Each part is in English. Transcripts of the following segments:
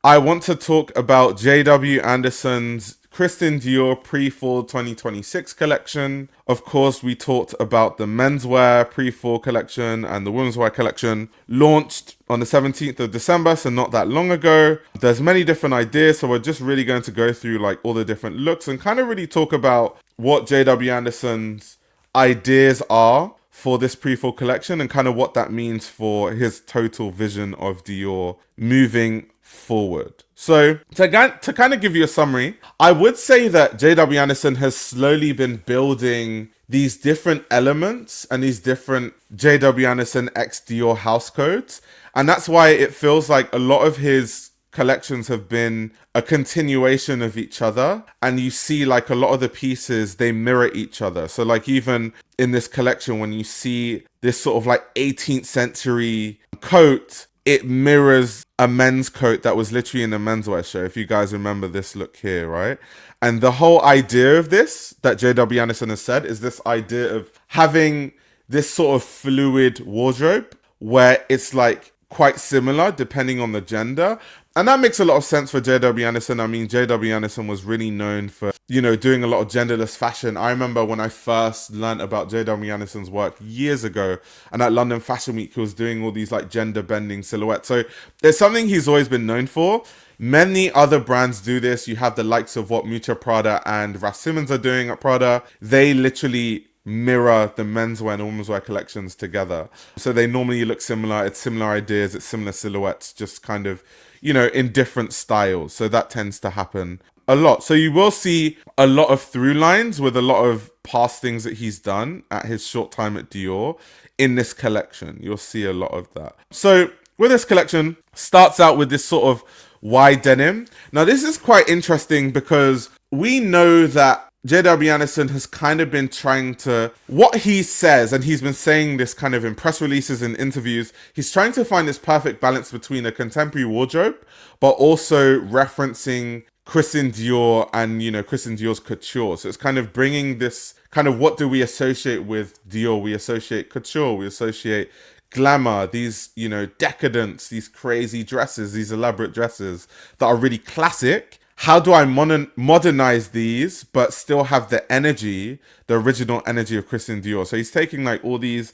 I want to talk about JW Anderson's Christian Dior pre-fall 2026 collection. Of course, we talked about the menswear pre-fall collection and the womenswear collection launched on the 17th of December, so not that long ago. There's many different ideas, so we're just really going to go through like all the different looks and kind of really talk about what JW Anderson's ideas are for this pre-fall collection and kind of what that means for his total vision of Dior moving forward. So to kind of give you a summary, I would say that JW Anderson has slowly been building these different elements and these different JW Anderson X Dior house codes. And that's why it feels like a lot of his collections have been a continuation of each other, and you see like a lot of the pieces, they mirror each other. So like even in this collection, when you see this sort of like 18th century coat, it mirrors a men's coat that was literally in a menswear show, if you guys remember this look here, right? And the whole idea of this that JW Anderson has said is this idea of having this sort of fluid wardrobe where it's like quite similar depending on the gender. And that makes a lot of sense for JW Anderson. I mean, JW Anderson was really known for, doing a lot of genderless fashion. I remember when I first learned about JW Anderson's work years ago, and at London Fashion Week, he was doing all these like gender bending silhouettes. So it's something he's always been known for. Many other brands do this. You have the likes of what Miuccia Prada and Raf Simons are doing at Prada. They literally mirror the menswear and womenswear collections together. So they normally look similar. It's similar ideas. It's similar silhouettes, just kind of, in different styles. So that tends to happen a lot. So you will see a lot of through lines with a lot of past things that he's done at his short time at Dior in this collection. You'll see a lot of that. So with this collection, starts out with this sort of wide denim. Now this is quite interesting because we know that JW Anderson has kind of been trying to, what he says, and he's been saying this kind of in press releases and interviews, he's trying to find this perfect balance between a contemporary wardrobe, but also referencing Christian Dior and, Christian Dior's couture. So it's kind of bringing this kind of, what do we associate with Dior? We associate couture, we associate glamour, these, decadence, these crazy dresses, these elaborate dresses that are really classic. How do I modernize these, but still have the energy, the original energy of Christian Dior? So he's taking like all these,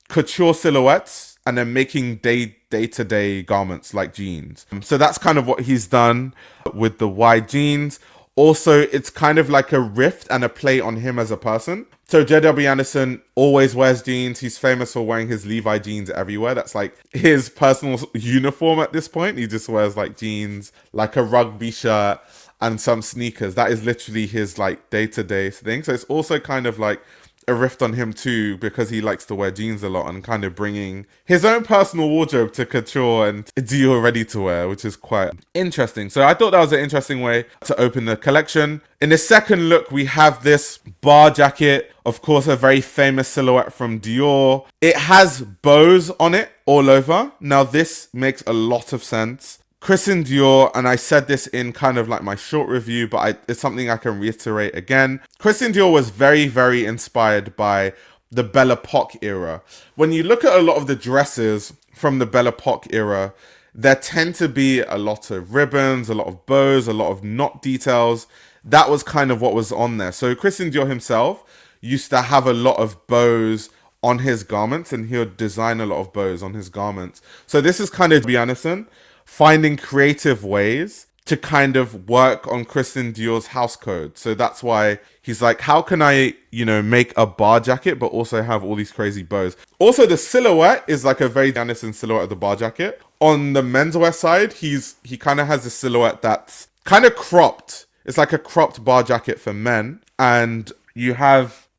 couture silhouettes and then making day-to-day garments like jeans. So that's kind of what he's done with the wide jeans. Also, it's kind of like a riff and a play on him as a person. So JW Anderson always wears jeans. He's famous for wearing his Levi jeans everywhere. That's like his personal uniform at this point. He just wears like jeans, like a rugby shirt and some sneakers. That is literally his like day-to-day thing. So it's also kind of like a riff on him too, because he likes to wear jeans a lot and kind of bringing his own personal wardrobe to couture and Dior ready to wear, which is quite interesting. So I thought that was an interesting way to open the collection. In the second look, we have this bar jacket, of course, a very famous silhouette from Dior. It has bows on it all over. Now this makes a lot of sense. Christian Dior, and I said this in kind of like my short review, but it's something I can reiterate again. Christian Dior was very, very inspired by the Belle Epoque era. When you look at a lot of the dresses from the Belle Epoque era, there tend to be a lot of ribbons, a lot of bows, a lot of knot details. That was kind of what was on there. So Christian Dior himself used to have a lot of bows on his garments, and he would design a lot of bows on his garments. So this is kind of JW Anderson finding creative ways to kind of work on Christian Dior's house code. So that's why he's like, how can I, make a bar jacket, but also have all these crazy bows? Also, the silhouette is like a very Anderson silhouette of the bar jacket. On the menswear side, he kind of has a silhouette that's kind of cropped. It's like a cropped bar jacket for men. And you have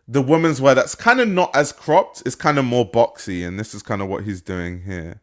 the women's wear that's kind of not as cropped. It's kind of more boxy, and this is kind of what he's doing here.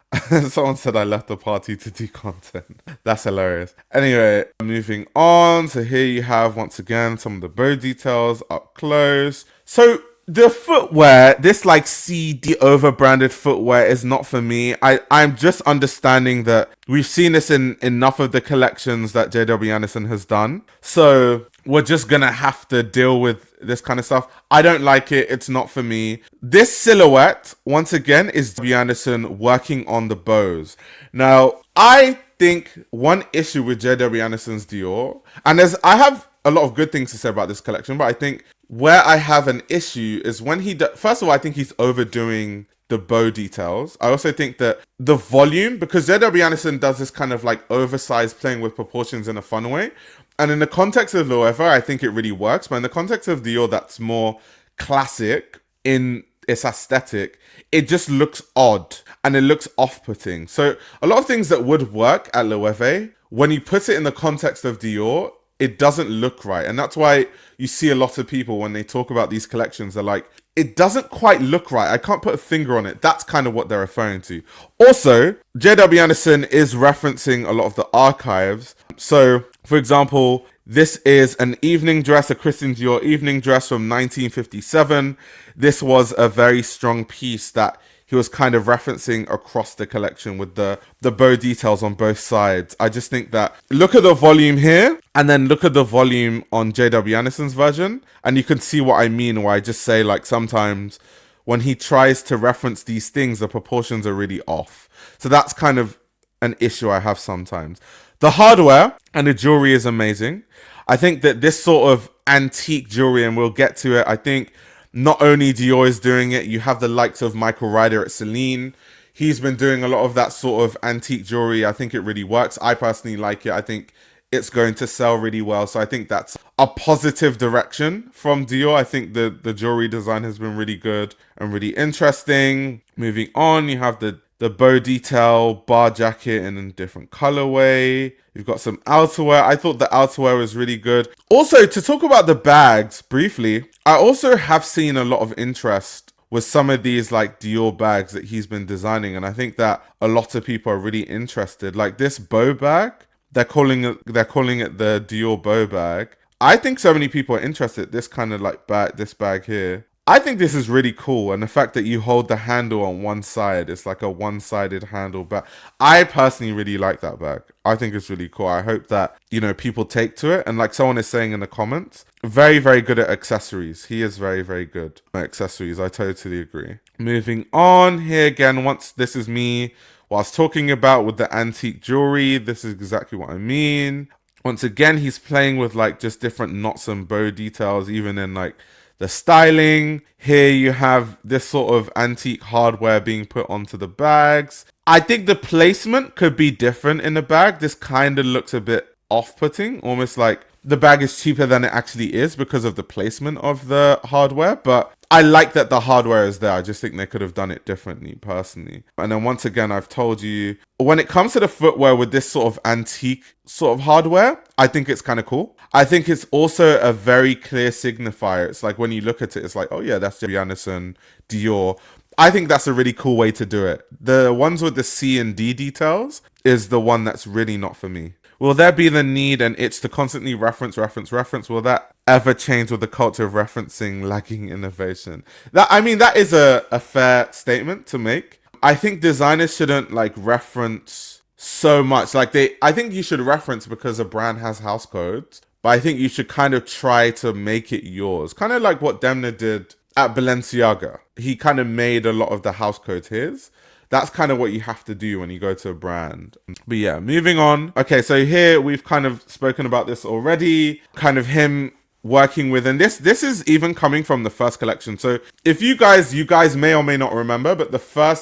Someone said I left the party to do content. That's hilarious. Anyway, moving on. So here you have, once again, some of the bow details up close. So The footwear, this like CD over-branded footwear is not for me. I'm just understanding that we've seen this in enough of the collections that JW Anderson has done. So we're just gonna have to deal with this kind of stuff. I don't like it. It's not for me. This silhouette, once again, is JW Anderson working on the bows. Now, I think one issue with JW Anderson's Dior, and I have a lot of good things to say about this collection, but I think where I have an issue is when first of all, I think he's overdoing the bow details. I also think that the volume, because JW Anderson does this kind of like oversized playing with proportions in a fun way. And in the context of Loewe, I think it really works. But in the context of Dior, that's more classic in its aesthetic. It just looks odd and it looks off-putting. So a lot of things that would work at Loewe, when you put it in the context of Dior, it doesn't look right. And that's why you see a lot of people when they talk about these collections, they're like, it doesn't quite look right. I can't put a finger on it. That's kind of what they're referring to. Also, JW Anderson is referencing a lot of the archives. So, for example, this is an evening dress, a Christian Dior evening dress from 1957. This was a very strong piece that he was kind of referencing across the collection with the bow details on both sides. I just think that, look at the volume here, and then look at the volume on JW Anderson's version, and you can see what I mean, where I just say, like, sometimes when he tries to reference these things, the proportions are really off. So that's kind of an issue I have sometimes. The hardware and the jewelry is amazing. I think that this sort of antique jewelry, and we'll get to it, I think not only Dior is doing it, you have the likes of Michael Ryder at Celine. He's been doing a lot of that sort of antique jewelry. I think it really works. I personally like it. I think it's going to sell really well. So I think that's a positive direction from Dior. I think the jewelry design has been really good and really interesting. Moving on, you have the bow detail bar jacket in a different colorway. You've got some outerwear. I thought the outerwear was really good. Also, to talk about the bags briefly, I also have seen a lot of interest with some of these like Dior bags that he's been designing. And I think that a lot of people are really interested. Like this bow bag, they're calling it the Dior bow bag. I think so many people are interested. This kind of like this bag here. I think this is really cool, and the fact that you hold the handle on one side, it's like a one-sided handle bag. I personally really like that bag. I think it's really cool. I hope that, people take to it, and like someone is saying in the comments, very, very good at accessories. He is very, very good at accessories. I totally agree. Moving on here again, once this is me, whilst talking about with the antique jewelry, this is exactly what I mean. Once again, he's playing with like just different knots and bow details, even in like the styling. Here you have this sort of antique hardware being put onto the bags. I think the placement could be different in the bag. This kind of looks a bit off-putting, almost like the bag is cheaper than it actually is because of the placement of the hardware. But I like that the hardware is there. I just think they could have done it differently, personally. And then once again, I've told you, when it comes to the footwear with this sort of antique sort of hardware, I think it's kind of cool. I think it's also a very clear signifier. It's like when you look at it, it's like, oh yeah, that's JW Anderson, Dior. I think that's a really cool way to do it. The ones with the C and D details is the one that's really not for me. Will there be the need and itch to constantly reference? Will that ever change with the culture of referencing lagging innovation? That is a fair statement to make. I think designers shouldn't like reference so much. I think you should reference because a brand has house codes, but I think you should kind of try to make it yours. Kind of like what Demna did at Balenciaga. He kind of made a lot of the house codes his. That's kind of what you have to do when you go to a brand. But yeah, moving on. Okay, so here we've kind of spoken about this already. Kind of him working with, and this is even coming from the first collection. So if you guys may or may not remember, but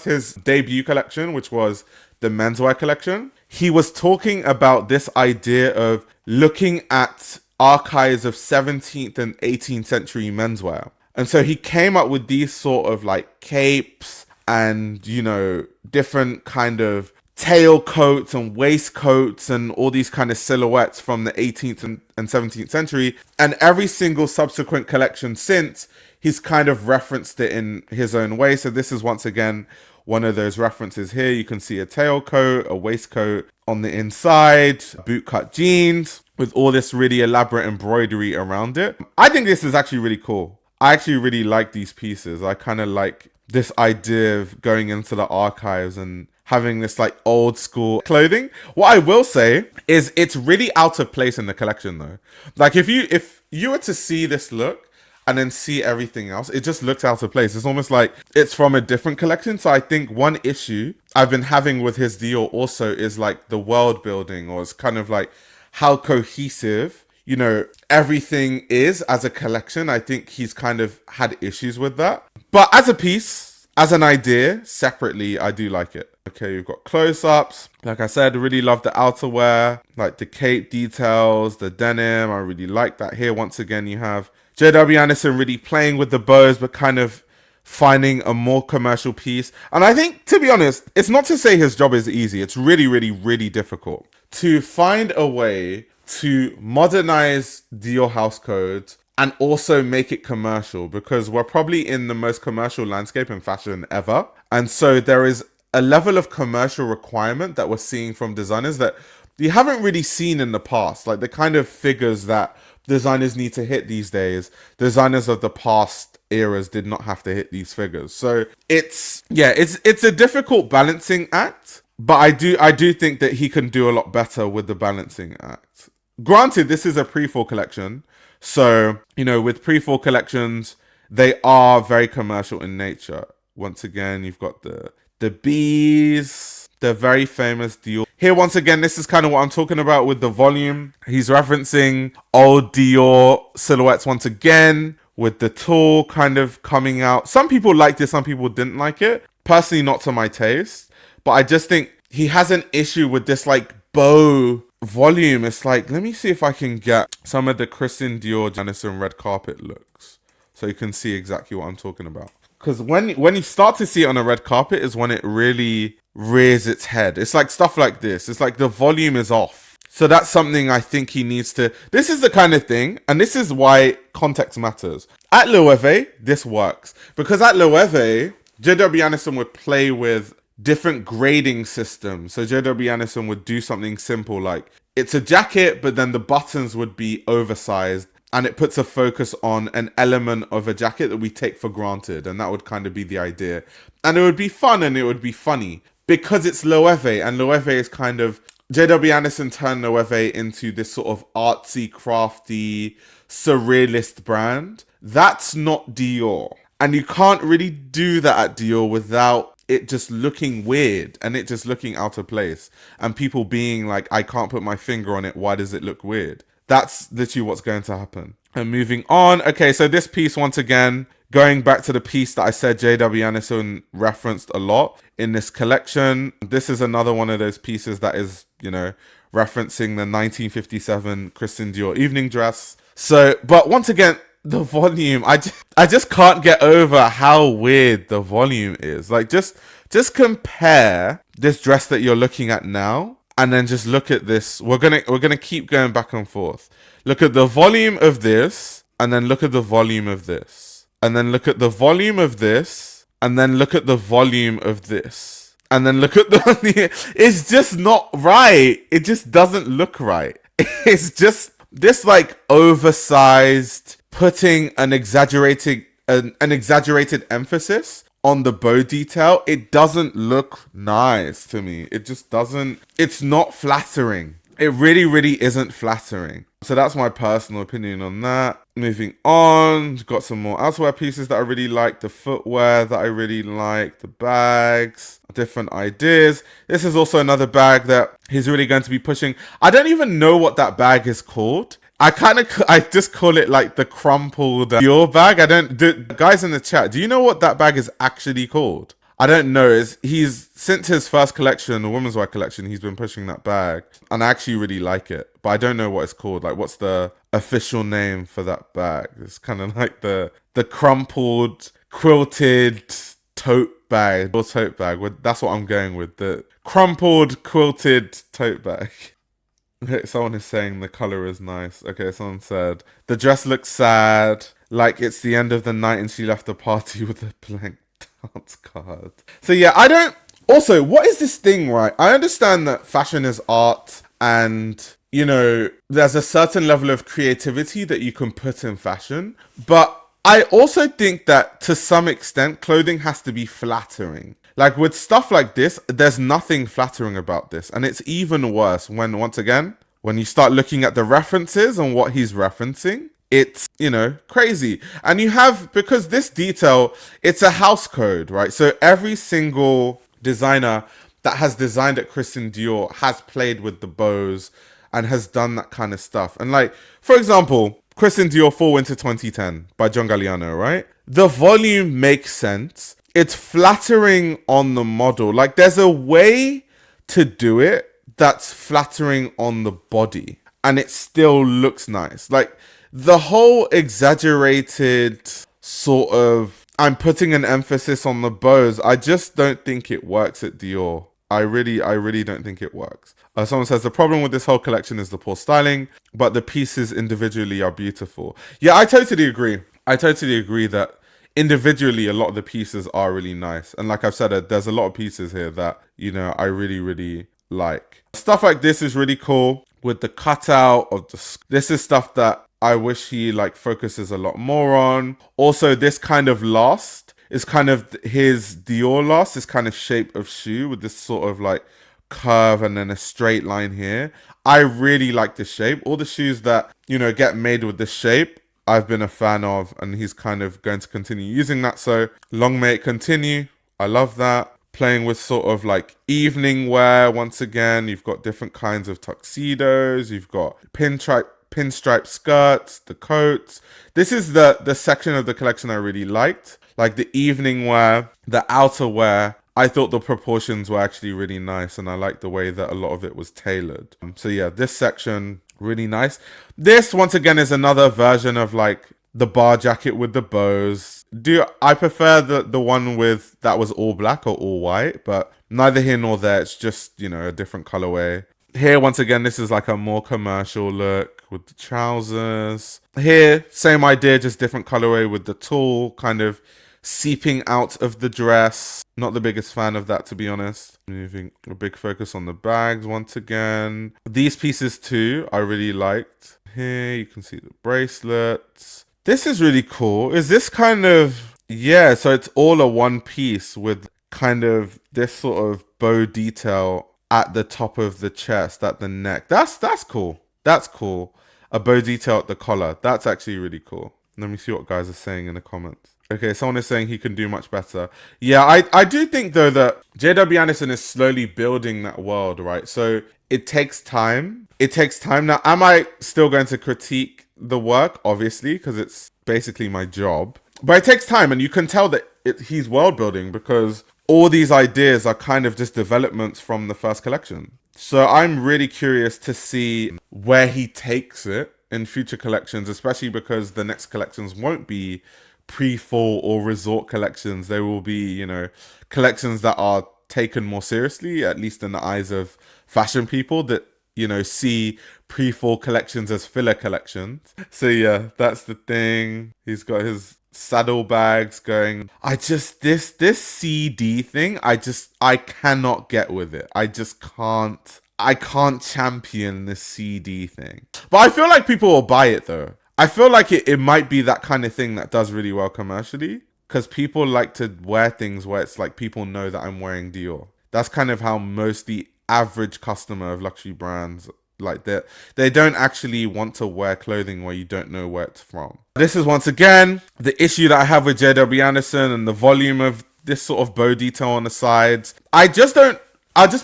his debut collection, which was the menswear collection, he was talking about this idea of looking at archives of 17th and 18th century menswear. And so he came up with these sort of like capes and, different kind of tailcoats and waistcoats and all these kind of silhouettes from the 18th and 17th century. And every single subsequent collection since, he's kind of referenced it in his own way. So this is once again one of those references here. You can see a tailcoat, a waistcoat on the inside, bootcut jeans with all this really elaborate embroidery around it. I think this is actually really cool. I actually really like these pieces. I kind of like this idea of going into the archives and having this like old school clothing. What I will say is it's really out of place in the collection though. Like if you were to see this look and then see everything else, it just looks out of place. It's almost like it's from a different collection. So I think one issue I've been having with his Dior also is like the world building, or it's kind of like how cohesive, you know, everything is as a collection. I think he's kind of had issues with that. But as a piece, as an idea, separately, I do like it. Okay, you've got close-ups. Like I said, I really love the outerwear, like the cape details, the denim. I really like that. Here, once again, you have JW Anderson really playing with the bows, but kind of finding a more commercial piece. And I think, to be honest, it's not to say his job is easy. It's really, really, really difficult to find a way to modernize Dior house codes and also make it commercial, because we're probably in the most commercial landscape in fashion ever. And so there is a level of commercial requirement that we're seeing from designers that you haven't really seen in the past. Like the kind of figures that designers need to hit these days, designers of the past eras did not have to hit these figures. So it's a difficult balancing act, but I do think that he can do a lot better with the balancing act. Granted, this is a pre-fall collection, so, you know, with pre-fall collections, they are very commercial in nature. Once again, you've got the bees, the very famous Dior. Here, once again, this is kind of what I'm talking about with the volume. He's referencing old Dior silhouettes once again, with the tool kind of coming out. Some people liked it, some people didn't like it. Personally, not to my taste. But I just think he has an issue with this, like, bow volume. It's like, let me see if I can get some of the Christian Dior Janison red carpet looks, so you can see exactly what I'm talking about. Because when you start to see it on a red carpet is when it really rears its head. It's like stuff like this. It's like the volume is off. So that's something I think he needs to... This is the kind of thing, and this is why context matters. At Loewe, this works. Because at Loewe, JW Anderson would play with different grading systems. So JW Anderson would do something simple like, it's a jacket, but then the buttons would be oversized, and it puts a focus on an element of a jacket that we take for granted. And that would kind of be the idea. And it would be fun and it would be funny because it's Loewe, and Loewe is kind of... JW Anderson turned Loewe into this sort of artsy, crafty, surrealist brand. That's not Dior. And you can't really do that at Dior without it just looking weird and it just looking out of place. And people being like, I can't put my finger on it. Why does it look weird? That's literally what's going to happen. And moving on. Okay, so this piece, once again, going back to the piece that I said JW Anderson referenced a lot in this collection. This is another one of those pieces that is, you know, referencing the 1957 Christian Dior evening dress. So, but once again, the volume, I just can't get over how weird the volume is. Like, just compare this dress that you're looking at now, and then just look at this. We're gonna keep going back and forth. Look at the volume of this, and then look at the volume of this, and then look at the volume of this, and then look at the volume of this, and then look at the... It's just not right. It just doesn't look right. It's just this like oversized, putting an exaggerated emphasis on the bow detail. It doesn't look nice to me. It just doesn't. It's not flattering. It really, really isn't flattering. So that's my personal opinion on that. Moving on, got some more outerwear pieces that I really like, the footwear that I really like, the bags, different ideas. This is also another bag that he's really going to be pushing. I don't even know what that bag is called. I just call it like the crumpled Dior bag. Guys in the chat, do you know what that bag is actually called? I don't know. He's since his first collection, the womenswear collection, he's been pushing that bag, and I actually really like it, but I don't know what it's called. Like, what's the official name for that bag? It's kind of like the crumpled quilted tote bag or tote bag. That's what I'm going with. The crumpled quilted tote bag. Okay, someone is saying the color is nice. Okay, someone said the dress looks sad, like it's the end of the night and she left the party with a blank dance card. So yeah, also, what is this thing, right? I understand that fashion is art and, you know, there's a certain level of creativity that you can put in fashion, but I also think that to some extent, clothing has to be flattering. Like with stuff like this, there's nothing flattering about this. And it's even worse when, once again, when you start looking at the references and what he's referencing, it's, you know, crazy. And you have, because this detail, it's a house code, right? So every single designer that has designed at Christian Dior has played with the bows and has done that kind of stuff. And like, for example, Christian Dior Fall Winter 2010 by John Galliano, right? The volume makes sense. It's flattering on the model. Like there's a way to do it that's flattering on the body and it still looks nice. Like the whole exaggerated sort of, I'm putting an emphasis on the bows, I just don't think it works at Dior. I really don't think it works. Someone says the problem with this whole collection is the poor styling, but the pieces individually are beautiful. Yeah, I totally agree. I totally agree that individually a lot of the pieces are really nice. And like I've said, there's a lot of pieces here that, you know, I really like. Stuff like this is really cool with the cutout of the... This is stuff that I wish he like focuses a lot more on. Also, this kind of last is kind of his Dior last, this kind of shape of shoe with this sort of like curve and then a straight line here. I really like this shape. All the shoes that, you know, get made with this shape, I've been a fan of, and he's kind of going to continue using that. So long may it continue. I love that. Playing with sort of like evening wear. Once again, you've got different kinds of tuxedos. You've got pinstripe skirts, the coats. This is the section of the collection I really liked. Like the evening wear, the outer wear. I thought the proportions were actually really nice, and I liked the way that a lot of it was tailored. So yeah, this section, really nice. This, once again, is another version of like the bar jacket with the bows. I prefer the one with that was all black or all white, but neither here nor there. It's just, you know, a different colorway. Here, once again, this is like a more commercial look with the trousers. Here, same idea, just different colorway with the tulle kind of seeping out of the dress. Not the biggest fan of that, to be honest. Moving a big focus on the bags once again. These pieces too, I really liked. Here you can see the bracelets. This is really cool. Is this kind of, yeah, so it's all a one piece with kind of this sort of bow detail at the top of the chest, at the neck. That's cool. That's cool. A bow detail at the collar. That's actually really cool. Let me see what guys are saying in the comments. Okay, someone is saying he can do much better. Yeah, I do think, though, that J.W. Anderson is slowly building that world, right? So it takes time. It takes time. Now, am I still going to critique the work? Obviously, because it's basically my job. But it takes time, and you can tell that he's world building because all these ideas are kind of just developments from the first collection. So I'm really curious to see where he takes it in future collections, especially because the next collections won't be pre-fall or resort collections. They will be, you know, collections that are taken more seriously, at least in the eyes of fashion people that, you know, see pre-fall collections as filler collections. So yeah, that's the thing. He's got his saddlebags going. This CD thing, I cannot get with it. I can't champion this CD thing. But I feel like people will buy it though. I feel like it might be that kind of thing that does really well commercially, because people like to wear things where it's like people know that I'm wearing Dior. That's kind of how most the average customer of luxury brands, like they don't actually want to wear clothing where you don't know where it's from. This is once again the issue that I have with J.W. Anderson and the volume of this sort of bow detail on the sides. I'll just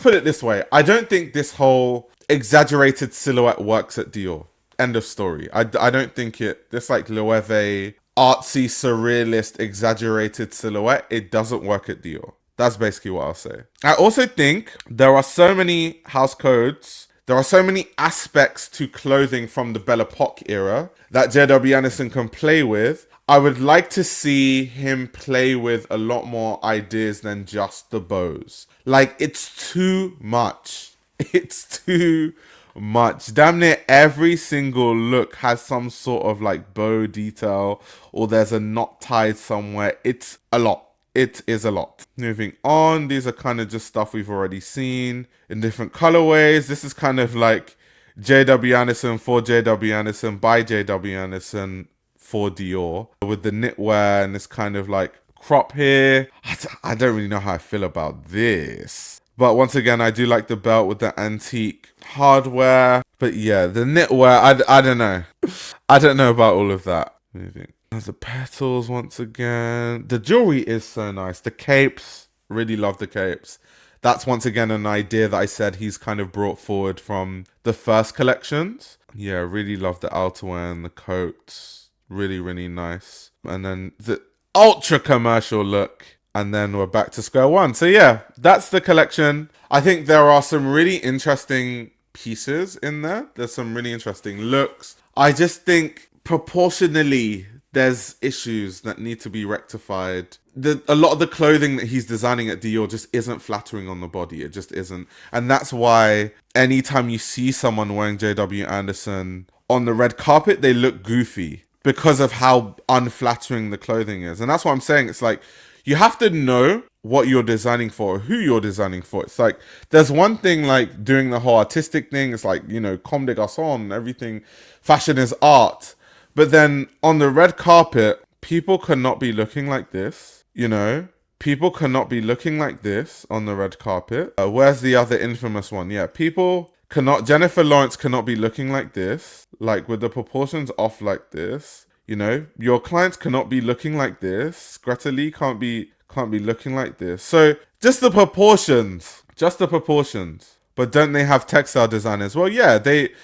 put it this way. I don't think this whole exaggerated silhouette works at Dior. End of story. I don't think this like Loewe artsy, surrealist, exaggerated silhouette, it doesn't work at Dior. That's basically what I'll say. I also think there are so many house codes, there are so many aspects to clothing from the Belle Epoque era that J.W. Anderson can play with. I would like to see him play with a lot more ideas than just the bows. Like, it's too much. It's too much. Damn near every single look has some sort of like bow detail or there's a knot tied somewhere. It's a lot. It is a lot. Moving on, these are kind of just stuff we've already seen in different colorways. This is kind of like J.W. Anderson for J.W. Anderson by J.W. Anderson for Dior with the knitwear and this kind of like crop here. I don't really know how I feel about this. But once again, I do like the belt with the antique hardware. But yeah, the knitwear, I don't know. I don't know about all of that. Moving. The petals once again. The jewelry is so nice. The capes, really love the capes. That's once again an idea that I said he's kind of brought forward from the first collections. Yeah, really love the outerwear and the coats. Really, really nice. And then the ultra commercial look. And then we're back to square one. So yeah, that's the collection. I think there are some really interesting pieces in there. There's some really interesting looks. I just think proportionally, there's issues that need to be rectified. A lot of the clothing that he's designing at Dior just isn't flattering on the body. It just isn't. And that's why anytime you see someone wearing JW Anderson on the red carpet, they look goofy because of how unflattering the clothing is. And that's what I'm saying. It's like, you have to know what you're designing for, who you're designing for. It's like, there's one thing like doing the whole artistic thing. It's like, you know, comme des garçons, everything. Fashion is art. But then on the red carpet, people cannot be looking like this, you know? People cannot be looking like this on the red carpet. Where's the other infamous one? Yeah, Jennifer Lawrence cannot be looking like this, like with the proportions off like this. You know, your clients cannot be looking like this. Greta Lee can't be looking like this. So just the proportions. But don't they have textile designers? Well, yeah, it's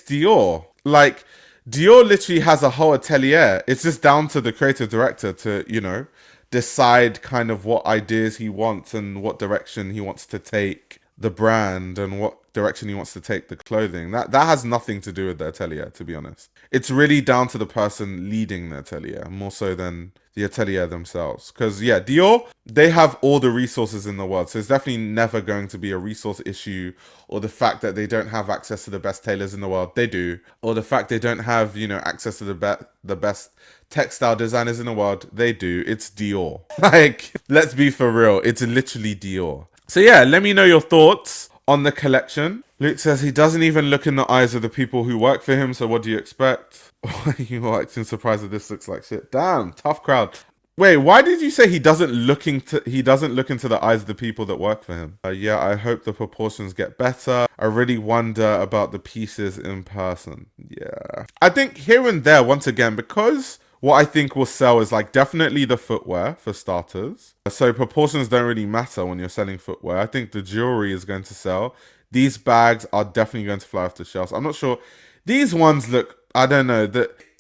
Dior. Like, Dior literally has a whole atelier. It's just down to the creative director to, you know, decide kind of what ideas he wants and what direction he wants to take the brand and what direction he wants to take the clothing. That has nothing to do with the atelier, to be honest. It's really down to the person leading the atelier, more so than the atelier themselves. Because, yeah, Dior, they have all the resources in the world. So it's definitely never going to be a resource issue, or the fact that they don't have access to the best tailors in the world. They do. Or the fact they don't have, you know, access to the best textile designers in the world. They do. It's Dior. Like, let's be for real. It's literally Dior. So yeah, let me know your thoughts on the collection. Luke says he doesn't even look in the eyes of the people who work for him, so what do you expect? You are acting surprised that this looks like shit. Damn, tough crowd. Wait, why did you say he doesn't look into the eyes of the people that work for him? Yeah, I hope the proportions get better. I really wonder about the pieces in person. Yeah. I think here and there, once again, because what I think will sell is like definitely the footwear for starters. So proportions don't really matter when you're selling footwear. I think the jewelry is going to sell. These bags are definitely going to fly off the shelves. I'm not sure. These ones look, I don't know.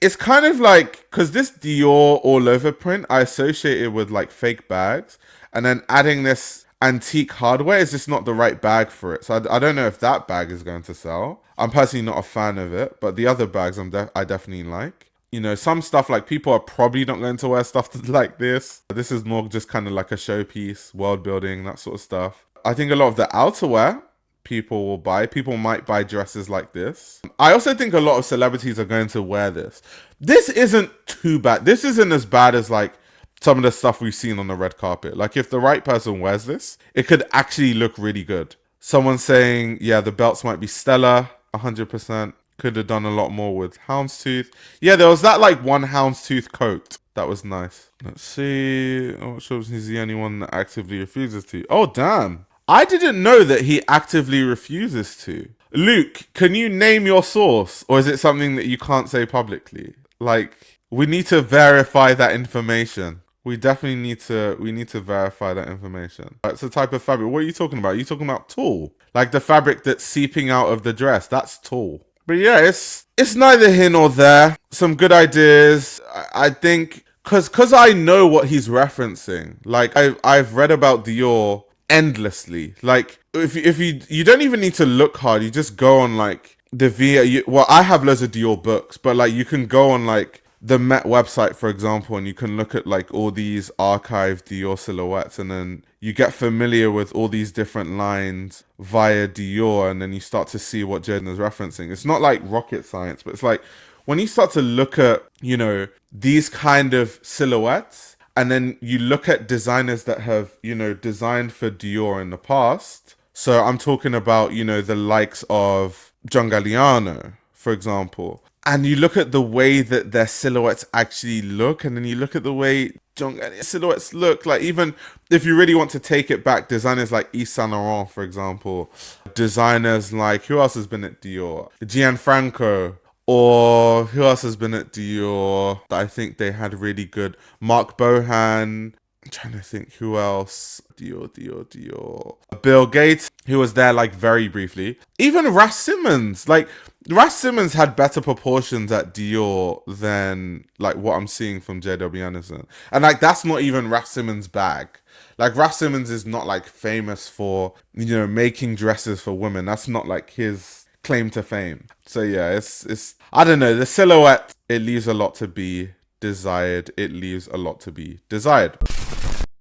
It's kind of like, because this Dior all over print, I associate it with like fake bags. And then adding this antique hardware is just not the right bag for it. So I don't know if that bag is going to sell. I'm personally not a fan of it. But the other bags I definitely like. You know, some stuff, like, people are probably not going to wear stuff like this. This is more just kind of like a showpiece, world building, that sort of stuff. I think a lot of the outerwear people will buy. People might buy dresses like this. I also think a lot of celebrities are going to wear this. This isn't too bad. This isn't as bad as, like, some of the stuff we've seen on the red carpet. Like, if the right person wears this, it could actually look really good. Someone saying, yeah, the belts might be stellar, 100%. Could have done a lot more with houndstooth. Yeah, there was that like one houndstooth coat. That was nice. Let's see. I'm not sure if he's the only one that actively refuses to. Oh, damn. I didn't know that he actively refuses to. Luke, can you name your source? Or is it something that you can't say publicly? Like, we need to verify that information. We definitely need to verify that information. It's a type of fabric. What are you talking about? Are you talking about tulle? Like the fabric that's seeping out of the dress. That's tulle. But yeah, it's neither here nor there. Some good ideas. I think because I know what he's referencing. Like I've read about Dior endlessly. Like if you don't even need to look hard. You just go on like the well, I have loads of Dior books, but like you can go on like the Met website, for example, and you can look at like all these archived Dior silhouettes, and then you get familiar with all these different lines via Dior, and then you start to see what Jaden is referencing. It's not like rocket science, but it's like when you start to look at, you know, these kind of silhouettes, and then you look at designers that have, you know, designed for Dior in the past. So I'm talking about, you know, the likes of John Galliano, for example. And you look at the way that their silhouettes actually look, and then you look at the way Jungkook's silhouettes look. Like, even if you really want to take it back, designers like Yves Saint Laurent, for example, designers like, who else has been at Dior? Gianfranco. Or who else has been at Dior? I think they had really good. Mark Bohan. I'm trying to think who else. Dior. Bill Gates, who was there like very briefly. Even Ras Simmons. Like, Ras Simmons had better proportions at Dior than like what I'm seeing from JW Anderson. And like, that's not even Ras Simmons' bag. Like, Ras Simmons is not like famous for, you know, making dresses for women. That's not like his claim to fame. So yeah, it's I don't know, the silhouette, it leaves a lot to be desired.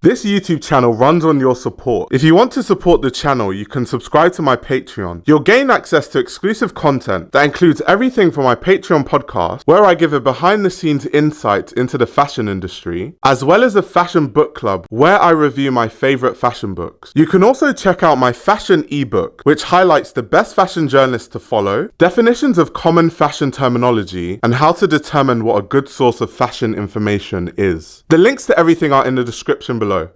This YouTube channel runs on your support. If you want to support the channel, you can subscribe to my Patreon. You'll gain access to exclusive content that includes everything from my Patreon podcast, where I give a behind-the-scenes insight into the fashion industry, as well as a fashion book club, where I review my favorite fashion books. You can also check out my fashion ebook, which highlights the best fashion journalists to follow, definitions of common fashion terminology, and how to determine what a good source of fashion information is. The links to everything are in the description below.